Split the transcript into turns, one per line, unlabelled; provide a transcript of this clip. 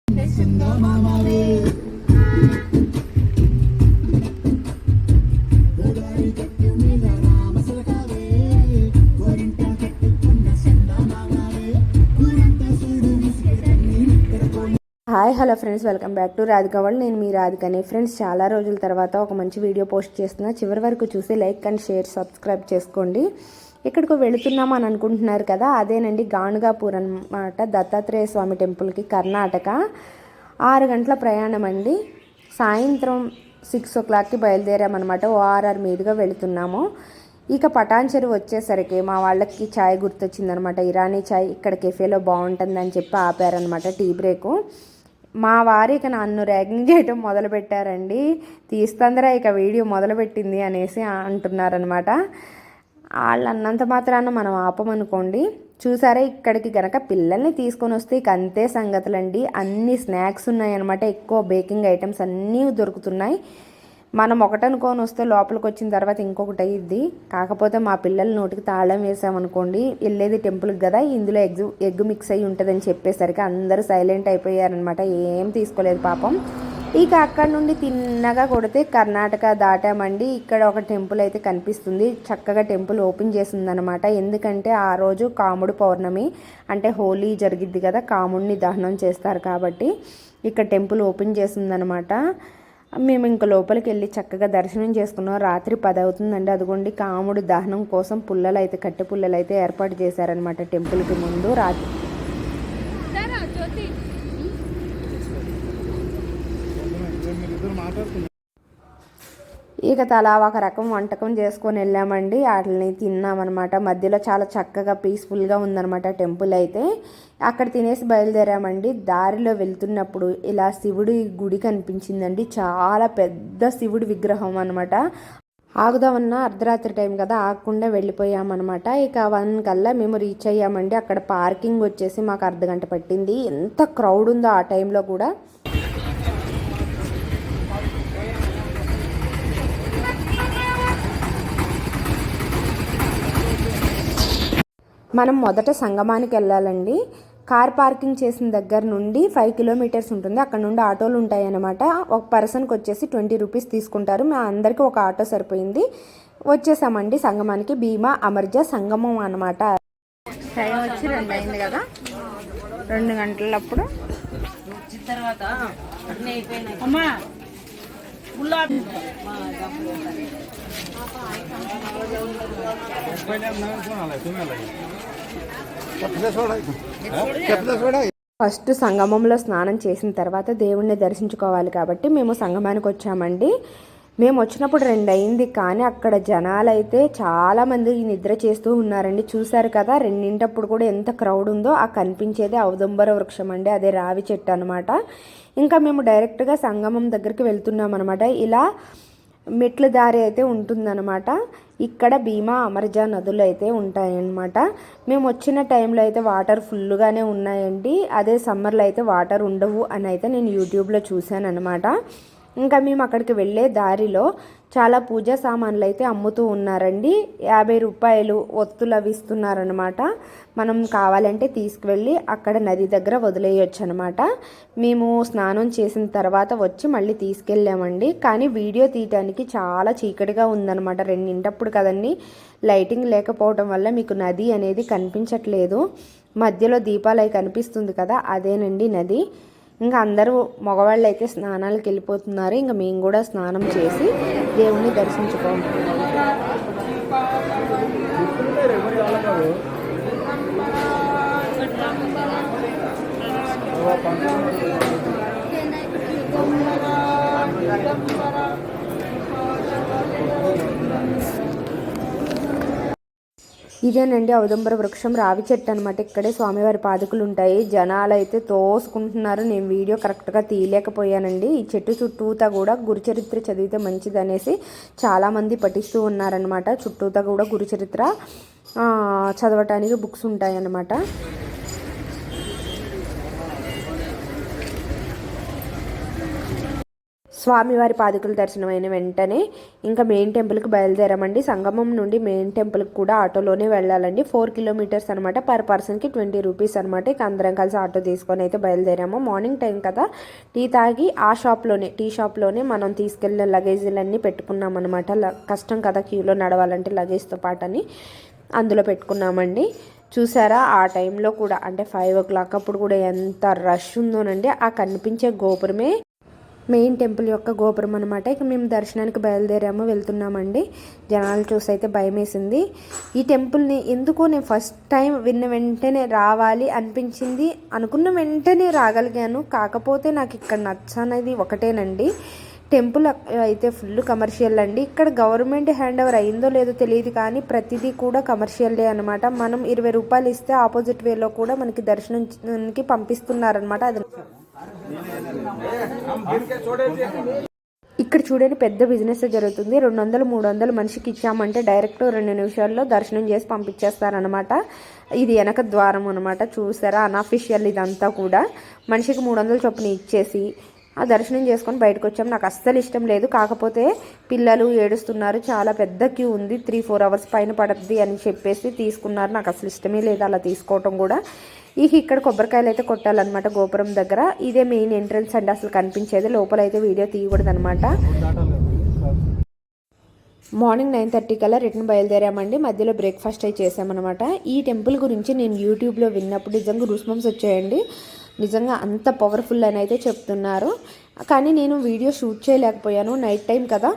Hi hello friends, welcome back to Radhika world. నేను మీ రాధికని. Friends, చాలా రోజుల తర్వాత ఒక మంచి వీడియో పోస్ట్ చేస్తున్నా. చివరి వరకు చూసి లైక్ అండ్ షేర్ సబ్స్క్రైబ్ చేసుకోండి. ఇక్కడికి వెళుతున్నాము అని అనుకుంటున్నారు కదా, అదేనండి గాణుగాపూర్ అన్నమాట, దత్తాత్రేయ స్వామి టెంపుల్కి, కర్ణాటక. 6 గంటల ప్రయాణం అండి. సాయంత్రం 6 o'clockకి బయలుదేరామన్నమాట. ORR మీదుగా వెళుతున్నాము. ఇక పటాన్చెరు వచ్చేసరికి మా వాళ్ళకి ఛాయ్ గుర్తొచ్చిందనమాట. ఇరానీ ఛాయ్ ఇక్కడ కెఫేలో బాగుంటుందని చెప్పి ఆపారనమాట, టీ బ్రేకు. మా వారు ఇక నన్ను ర్యాగింగ్ చేయటం మొదలుపెట్టారండి. తీస్తుందరా ఇక వీడియో మొదలుపెట్టింది అనేసి అంటున్నారనమాట. వాళ్ళు అన్నంత మాత్రాన మనం ఆపమనుకోండి. చూసారా, ఇక్కడికి గనక పిల్లల్ని తీసుకొని వస్తే ఇక అంతే సంగతులండి. అన్ని స్నాక్స్ ఉన్నాయన్నమాట, ఎక్కువ బేకింగ్ ఐటమ్స్ అన్నీ దొరుకుతున్నాయి. మనం ఒకటి అనుకొని వస్తే లోపలికి వచ్చిన తర్వాత ఇంకొకటి అయ్యిద్ది. కాకపోతే మా పిల్లల నోటికి తాళం వేసామనుకోండి, వెళ్ళేది టెంపుల్కి కదా, ఇందులో ఎగ్ మిక్స్ అయ్యి ఉంటుందని చెప్పేసరికి అందరూ సైలెంట్ అయిపోయారనమాట. ఏం తీసుకోలేదు పాపం. ఇక అక్కడ నుండి తిన్నగా కొడితే కర్ణాటక దాటామండి. ఇక్కడ ఒక టెంపుల్ అయితే కనిపిస్తుంది. చక్కగా టెంపుల్ ఓపెన్ చేసిందనమాట. ఎందుకంటే ఆ రోజు కాముడు పౌర్ణమి, అంటే హోలీ జరిగిద్ది కదా, కాముడిని దహనం చేస్తారు కాబట్టి ఇక్కడ టెంపుల్ ఓపెన్ చేసిందనమాట. మేము ఇంక లోపలికి వెళ్ళి చక్కగా దర్శనం చేసుకున్నాం. రాత్రి 10 అవుతుందండి. అదిగోండి కాముడు దహనం కోసం పుల్లలు అయితే, కట్టె పుల్లలు అయితే ఏర్పాటు చేశారనమాట టెంపుల్కి ముందు. రాత్రి ఇక తలా ఒక రకం వంటకం చేసుకొని వెళ్ళామండి. వాటిని తిన్నామన్నమాట. మధ్యలో చాలా చక్కగా పీస్ఫుల్గా ఉందన్నమాట టెంపుల్ అయితే. అక్కడ తినేసి బయలుదేరామండి. దారిలో వెళ్తున్నప్పుడు ఇలా శివుడి గుడి కనిపించిందండి. చాలా పెద్ద శివుడి విగ్రహం అనమాట. ఆగుదామన్నా అర్ధరాత్రి టైం కదా, ఆగకుండా వెళ్ళిపోయామన్నమాట. ఇక 1 కల్లా మేము రీచ్ అయ్యామండి. అక్కడ పార్కింగ్ వచ్చేసి మాకు అర్ధగంట పట్టింది. ఎంత క్రౌడ్ ఉందో ఆ టైంలో కూడా. మనం మొదట సంగమానికి వెళ్ళాలండి. కార్ పార్కింగ్ చేసిన దగ్గర నుండి 5 kilometers ఉంటుంది. అక్కడ నుండి ఆటోలు ఉంటాయి అన్నమాట. ఒక పర్సన్కి వచ్చేసి 20 rupees తీసుకుంటారు. మా అందరికీ ఒక ఆటో సరిపోయింది. వచ్చేసామండి సంగమానికి. భీమా అమర్జ సంగమం అనమాట. టైం వచ్చి 2 అయింది కదా, 2 గంటలప్పుడు తర్వాత ఫస్ట్ సంగమంలో స్నానం చేసిన తర్వాత దేవుణ్ణి దర్శించుకోవాలి కాబట్టి మేము సంగమానికి వచ్చామండి. మేము వచ్చినప్పుడు 2 అయింది, కానీ అక్కడ జనాలు అయితే చాలామంది నిద్ర చేస్తూ ఉన్నారండి. చూశారు కదా, 2 కూడా ఎంత క్రౌడ్ ఉందో. ఆ కనిపించేది ఔదుంబర వృక్షం అండి, అదే రావి చెట్టు అనమాట. ఇంకా మేము డైరెక్ట్గా సంగమం దగ్గరికి వెళ్తున్నాం అనమాట. ఇలా మెట్ల దారి అయితే ఉంటుందన్నమాట. ఇక్కడ భీమా అమర్జ నదులు అయితే ఉంటాయన్నమాట. మేము వచ్చిన టైంలో అయితే వాటర్ ఫుల్గానే ఉన్నాయండి. అదే సమ్మర్లో అయితే వాటర్ ఉండవు అని అయితే నేను యూట్యూబ్లో చూశాను అనమాట. ఇంకా మేము అక్కడికి వెళ్ళే దారిలో చాలా పూజా సామాన్లు అయితే అమ్ముతూ ఉన్నారండి. 50 రూపాయలు ఒత్తులు అవి ఇస్తున్నారనమాట. మనం కావాలంటే తీసుకువెళ్ళి అక్కడ నది దగ్గర వదిలేయచ్చు అనమాట. మేము స్నానం చేసిన తర్వాత వచ్చి మళ్ళీ తీసుకెళ్ళామండి. కానీ వీడియో తీయటానికి చాలా చీకటిగా ఉందన్నమాట. 2 కదండి, లైటింగ్ లేకపోవడం వల్ల మీకు నది అనేది కనిపించట్లేదు. మధ్యలో దీపాలు అవి కనిపిస్తుంది కదా, అదేనండి నది. ఇంకా అందరూ మగవాళ్ళు అయితే స్నానాలకు వెళ్ళిపోతున్నారు. ఇంకా మేము కూడా స్నానం చేసి దేవుణ్ణి దర్శించుకోవాలి. ఇదేనండి ఔదుంబర వృక్షం, రావి చెట్టు అనమాట. ఇక్కడే స్వామివారి పాదుకులు ఉంటాయి. జనాలు అయితే తోసుకుంటున్నారు. నేను వీడియో కరెక్ట్గా తీయలేకపోయానండి. ఈ చెట్టు చుట్టూతా కూడా గురుచరిత్ర చదివితే మంచిది అనేసి చాలామంది పఠిస్తూ ఉన్నారనమాట. చుట్టూతా కూడా గురుచరిత్ర చదవటానికి బుక్స్ ఉంటాయన్నమాట. స్వామివారి పాదుకల దర్శనం అయిన వెంటనే ఇంకా మెయిన్ టెంపుల్కి బయలుదేరామండి. సంగమం నుండి మెయిన్ టెంపుల్కి కూడా ఆటోలోనే వెళ్ళాలండి. 4 కిలోమీటర్స్ అనమాట. పర్ పర్సన్కి 20 రూపీస్ అనమాట. ఇక అందరం కలిసి ఆటో తీసుకొని అయితే బయలుదేరాము. మార్నింగ్ టైం కదా, టీ తాగి ఆ టీ షాప్లోనే మనం తీసుకెళ్ళిన లగేజీలన్నీ పెట్టుకున్నాం అనమాట. కష్టం కదా క్యూలో నడవాలంటే లగేజ్తో పాటని అందులో పెట్టుకున్నామండి. చూసారా ఆ టైంలో కూడా అంటే 5 o'clock అప్పుడు కూడా ఎంత రష్ ఉందోనండి. ఆ కనిపించే గోపురమే మెయిన్ టెంపుల్ యొక్క గోపురం అనమాట. ఇక మేము దర్శనానికి వెళ్తున్నామండి. జనాలు చూసి అయితే భయం వేసింది. ఈ టెంపుల్ని ఎందుకో నేను ఫస్ట్ టైం విన్న వెంటనే రావాలి అనిపించింది. అనుకున్న వెంటనే రాగలిగాను. కాకపోతే నాకు ఇక్కడ నచ్చనేది ఒకటేనండి, టెంపుల్ అయితే ఫుల్ కమర్షియల్ అండి. ఇక్కడ గవర్నమెంట్ హ్యాండ్ ఓవర్ అయిందో లేదో తెలియదు కానీ ప్రతిదీ కూడా కమర్షియల్డే అనమాట. మనం 20 రూపాయలు ఇస్తే ఆపోజిట్ వేలో కూడా మనకి దర్శనానికి పంపిస్తున్నారనమాట. అది ఇక్కడ చూడండి పెద్ద బిజినెస్ జరుగుతుంది. 200-300 మనిషికి ఇచ్చామంటే డైరెక్ట్ 2 నిమిషాల్లో దర్శనం చేసి పంపించేస్తారనమాట. ఇది వెనక ద్వారం అనమాట. చూసారా అన్అఫిషియల్ ఇదంతా కూడా. మనిషికి 300 చొప్పున ఇచ్చేసి ఆ దర్శనం చేసుకొని బయటకు వచ్చాము. నాకు అస్సలు ఇష్టం లేదు. కాకపోతే పిల్లలు ఏడుస్తున్నారు, చాలా పెద్ద క్యూ ఉంది, 3-4 hours పైన పడుతుంది అని చెప్పేసి తీసుకున్నారు. నాకు అసలు ఇష్టమే లేదు అలా తీసుకోవటం కూడా. ఇక్కడ కొబ్బరికాయలు అయితే కొట్టాలన్నమాట గోపురం దగ్గర. ఇదే మెయిన్ ఎంట్రన్స్ అండి, అసలు కనిపించేది. లోపల అయితే వీడియో తీయకూడదు అనమాట. మార్నింగ్ 9:30 కల్లా రిటర్న్ బయలుదేరామండి. మధ్యలో బ్రేక్ఫాస్ట్ అయితే చేసామన్నమాట. ఈ టెంపుల్ గురించి నేను యూట్యూబ్లో విన్నప్పుడు నిజంగా గూస్బంప్స్ వచ్చాయండి. నిజంగా అంత పవర్ఫుల్ అని అయితే చెప్తున్నారు. కానీ నేను వీడియో షూట్ చేయలేకపోయాను, నైట్ టైం కదా.